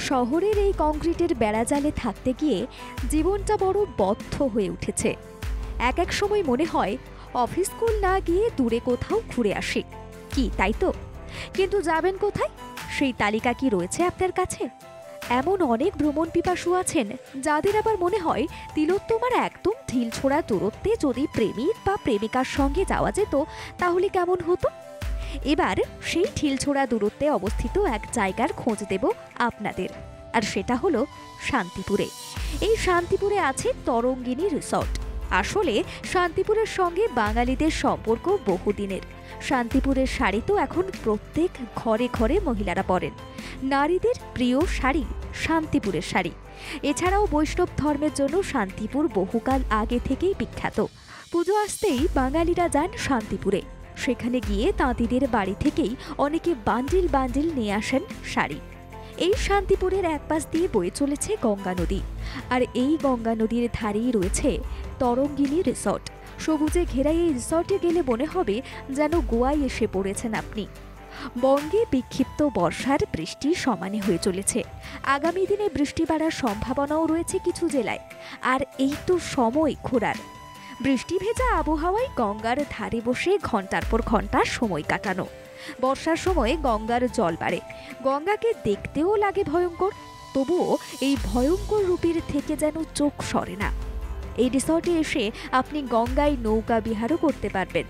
শহরের এই কংক্রিটের বেড়াজালে থাকতে গিয়ে জীবনটা বড় বদ্ধ হয়ে উঠেছে। এক এক সময় মনে হয় অফিস স্কুল না গিয়ে দূরে কোথাও ঘুরে আসি। কি তাই তো? কিন্তু যাবেন কোথায়? সেই তালিকা কি রয়েছে আপনার কাছে? এমন অনেক ভ্রমণ পিপাসু আছেন যাদের আবার মনে হয় তিলোত্তমার একদম ঢিলছোড়া দূরত্বে যদি প্রেমিক বা প্রেমিকার সঙ্গে যাওয়া যেত তাহলে কেমন হতো। এবার সেই ঢিলছোড়া দূরত্বে অবস্থিত এক জায়গার খোঁজ দেব আপনাদের, আর সেটা হলো শান্তিপুরে। এই শান্তিপুরে আছে তরঙ্গিনী রিসর্ট। আসলে শান্তিপুরের সঙ্গে বাঙালিদের সম্পর্ক বহুদিনের। শান্তিপুরের শাড়ি তো এখন প্রত্যেক ঘরে ঘরে মহিলারা পরেন। নারীদের প্রিয় শাড়ি শান্তিপুরের শাড়ি। এছাড়াও বৈষ্ণব ধর্মের জন্য শান্তিপুর বহুকাল আগে থেকেই বিখ্যাত। পুজো আসতেই বাঙালিরা যান শান্তিপুরে। সেখানে গিয়ে তাঁতিদের বাড়ি থেকেই অনেকে বান্ডিল বান্ডিল নিয়ে আসেন শাড়ি। এই শান্তিপুরের এক পাশ দিয়ে বয়ে চলেছে গঙ্গা নদী, আর এই গঙ্গা নদীর ধারেই রয়েছে তরঙ্গিনী রিসর্ট। সবুজে ঘেরা এই রিসর্টে গেলে মনে হবে যেন গোয়ায় এসে পড়েছেন আপনি। বঙ্গে বিক্ষিপ্ত বর্ষার বৃষ্টি সমানে হয়ে চলেছে। আগামী দিনে বৃষ্টি বাড়ার সম্ভাবনাও রয়েছে কিছু জেলায়। আর এই তো সময় ঘোরার। বৃষ্টি ভেজা আবহাওয়ায় গঙ্গার ধারে বসে ঘন্টার পর ঘন্টা সময় কাটানো। বর্ষার সময় গঙ্গার জল বাড়ে, গঙ্গাকে দেখতেও লাগে ভয়ঙ্কর। তবুও এই ভয়ঙ্কর রূপের থেকে যেন চোখ সরে না। এই রিসর্টে এসে আপনি গঙ্গায় নৌকা বিহারও করতে পারবেন।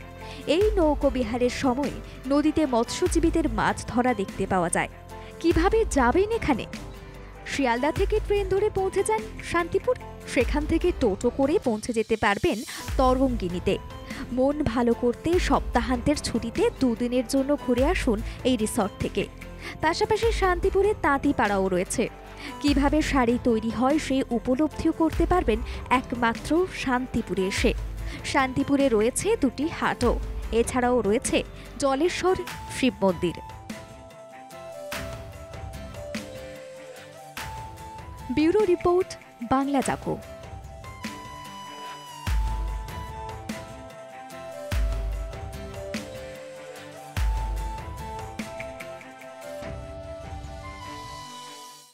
এই নৌকো বিহারের সময় নদীতে মৎস্যজীবীদের মাছ ধরা দেখতে পাওয়া যায়। কিভাবে যাবেন এখানে? শিয়ালদা থেকে ট্রেন ধরে পৌঁছে যান শান্তিপুর। সেখান থেকে টোটো করে পৌঁছে যেতে পারবেন তরঙ্গিনীতে। মন ভালো করতে সপ্তাহান্তের ছুটিতে দুদিনের জন্য ঘুরে আসুন এই রিসর্ট থেকে। পাশাপাশি শান্তিপুরে তাঁতিপাড়াও রয়েছে। কিভাবে শাড়ি তৈরি হয় সে উপলব্ধিও করতে পারবেন একমাত্র শান্তিপুরে এসে। শান্তিপুরে রয়েছে দুটি হাটও। এছাড়াও রয়েছে জলেশ্বর শিব মন্দির। ব্যুরো রিপোর্ট, বাংলা জাগো।